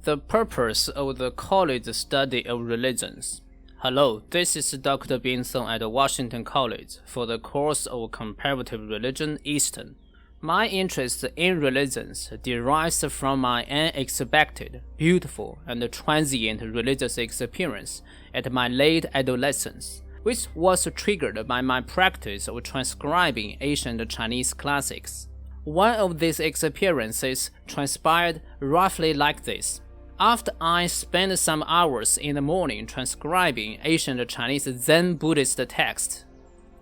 The purpose of the college study of religions. Hello, this is Dr. Bin Song at Washington College for the course of Comparative Religion Eastern. My interest in religions derives from my unexpected, beautiful, and transient religious experience at my late adolescence, which was triggered by my practice of transcribing ancient Chinese classics. One of these experiences transpired roughly like this. After I spent some hours in the morning transcribing ancient Chinese Zen Buddhist texts,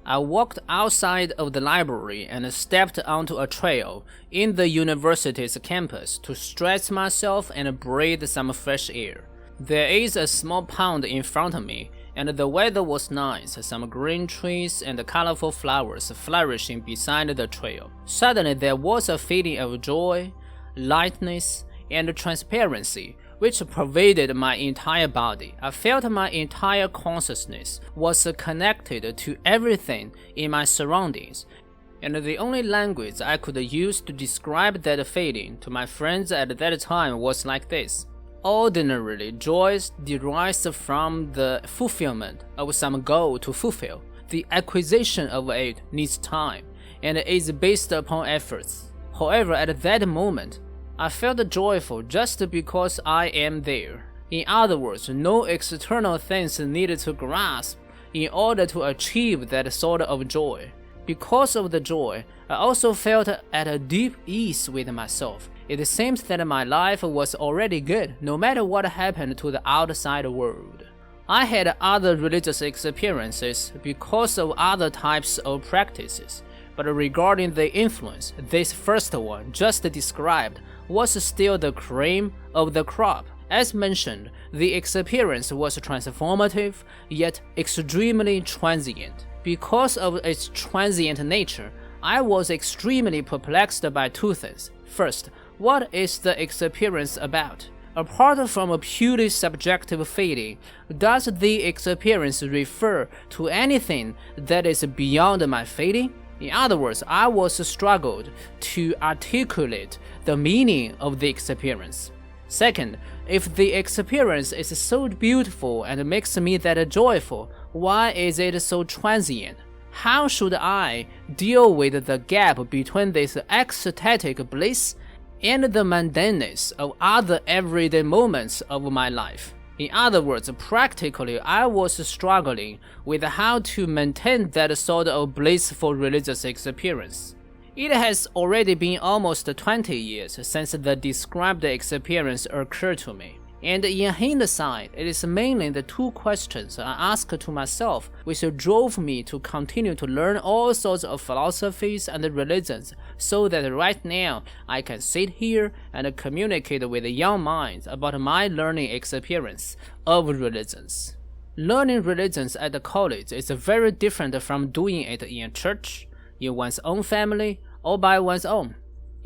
I walked outside of the library and stepped onto a trail in the university's campus to stretch myself and breathe some fresh air. There is a small pond in front of me, and the weather was nice, some green trees and colorful flowers flourishing beside the trail. Suddenly there was a feeling of joy, lightness, and transparency which pervaded my entire body. I felt my entire consciousness was connected to everything in my surroundings, and the only language I could use to describe that feeling to my friends at that time was like this. Ordinarily, joy derives from the fulfillment of some goal to fulfill. The acquisition of it needs time, and is based upon efforts. However, at that moment, I felt joyful just because I am there. In other words, no external things needed to grasp in order to achieve that sort of joy. Because of the joy, I also felt at a deep ease with myself. It seems that my life was already good, no matter what happened to the outside world. I had other religious experiences because of other types of practices, but regarding the influence, this first one just described was still the cream of the crop. As mentioned, the experience was transformative, yet extremely transient. Because of its transient nature, I was extremely perplexed by two things. First, what is the experience about? Apart from a purely subjective feeling, does the experience refer to anything that is beyond my feeling? In other words, I was struggled to articulate the meaning of the experience. Second, if the experience is so beautiful and makes me that joyful, why is it so transient? How should I deal with the gap between this ecstatic bliss and the mundaneness of other everyday moments of my life? In other words, practically, I was struggling with how to maintain that sort of blissful religious experience. It has already been almost 20 years since the described experience occurred to me, and in hindsight, it is mainly the two questions I asked to myself which drove me to continue to learn all sorts of philosophies and religions, so that right now I can sit here and communicate with young minds about my learning experience of religions. Learning religions at the college is very different from doing it in a church, in one's own family, or by one's own.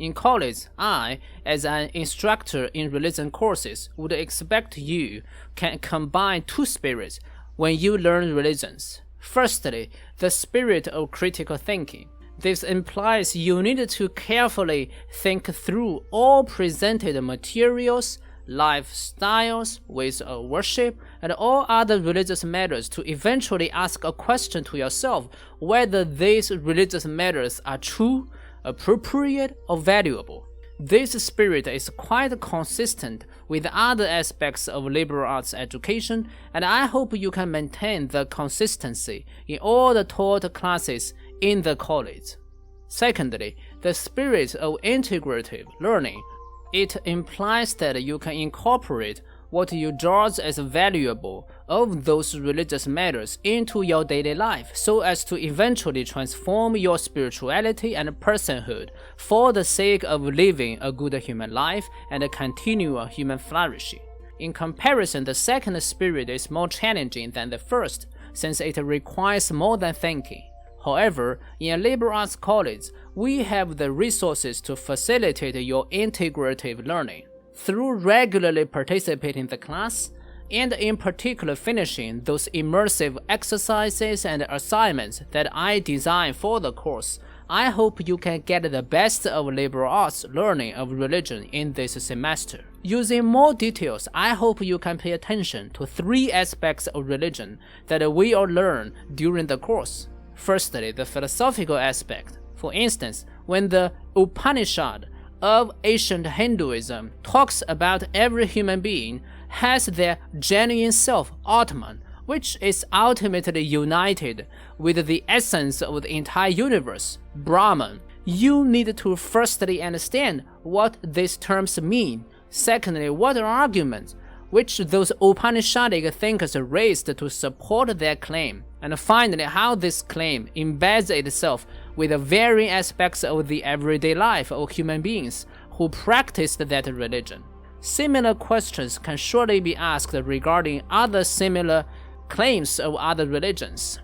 In college, I, as an instructor in religion courses, would expect you can combine two spirits when you learn religions. Firstly, the spirit of critical thinking. This implies you need to carefully think through all presented materials, lifestyles, ways of worship, and all other religious matters to eventually ask a question to yourself whether these religious matters are true, appropriate, or valuable. This spirit is quite consistent with other aspects of liberal arts education, and I hope you can maintain the consistency in all the taught classes in the college. Secondly, the spirit of integrative learning. It implies that you can incorporate what you judge as valuable of those religious matters into your daily life so as to eventually transform your spirituality and personhood for the sake of living a good human life and continual human flourishing. In comparison, the second spirit is more challenging than the first, since it requires more than thinking. However, in a liberal arts college, we have the resources to facilitate your integrative learning. Through regularly participating in the class, and in particular finishing those immersive exercises and assignments that I designed for the course, I hope you can get the best of liberal arts learning of religion in this semester. Using more details, I hope you can pay attention to 3 aspects of religion that we all learn during the course. Firstly, the philosophical aspect. For instance, when the Upanishad of ancient Hinduism talks about every human being has their genuine self, Atman, which is ultimately united with the essence of the entire universe, Brahman. You need to firstly understand what these terms mean. Secondly, what are arguments which those Upanishadic thinkers raised to support their claim, and finally how this claim embeds itself with the varying aspects of the everyday life of human beings who practiced that religion. Similar questions can surely be asked regarding other similar claims of other religions.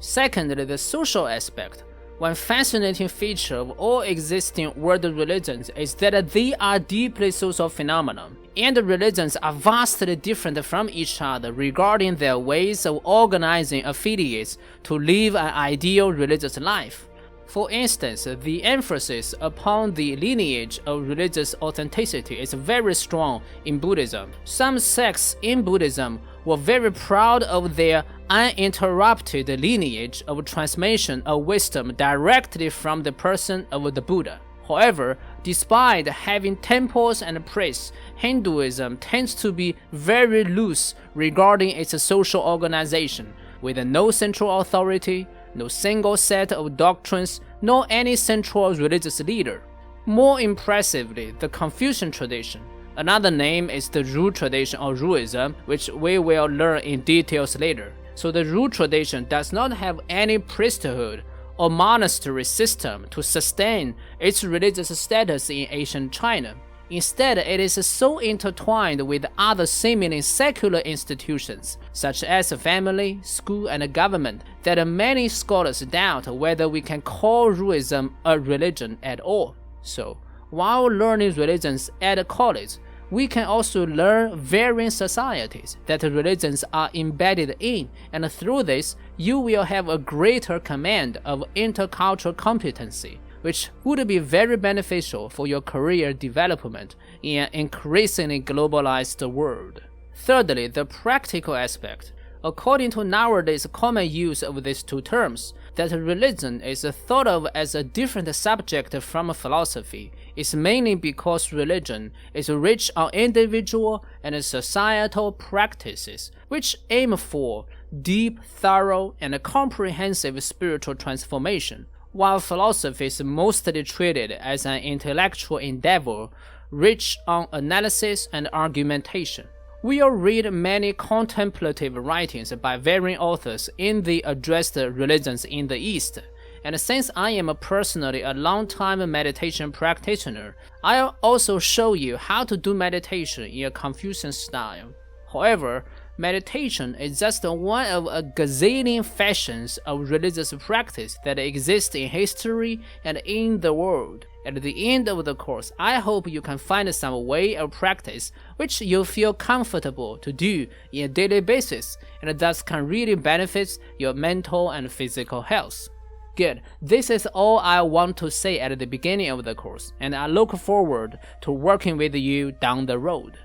Secondly, the social aspect. One fascinating feature of all existing world religions is that they are deeply social phenomena, and religions are vastly different from each other regarding their ways of organizing affiliates to live an ideal religious life. For instance, the emphasis upon the lineage of religious authenticity is very strong in Buddhism. Some sects in Buddhism were very proud of their uninterrupted lineage of transmission of wisdom directly from the person of the Buddha. However, despite having temples and priests, Hinduism tends to be very loose regarding its social organization, with no central authority, no single set of doctrines, nor any central religious leader. More impressively, the Confucian tradition. Another name is the Ru tradition or Ruism, which we will learn in details later. So the Ru tradition does not have any priesthood or monastery system to sustain its religious status in ancient China. Instead, it is so intertwined with other seemingly secular institutions, such as family, school, and government, that many scholars doubt whether we can call Ruism a religion at all. So, while learning religions at college, we can also learn varying societies that religions are embedded in, and through this, you will have a greater command of intercultural competency, which would be very beneficial for your career development in an increasingly globalized world. Thirdly, the practical aspect. According to nowadays common use of these 2 terms, that religion is thought of as a different subject from philosophy is mainly because religion is rich on individual and societal practices which aim for deep, thorough, and comprehensive spiritual transformation, while philosophy is mostly treated as an intellectual endeavor rich on analysis and argumentation. We'll read many contemplative writings by varying authors in the addressed religions in the East, and since I am personally a long-time meditation practitioner, I'll also show you how to do meditation in a Confucian style. However, meditation is just one of a gazillion fashions of religious practice that exist in history and in the world. At the end of the course, I hope you can find some way of practice which you feel comfortable to do on a daily basis, and thus can really benefit your mental and physical health. Good, this is all I want to say at the beginning of the course, and I look forward to working with you down the road.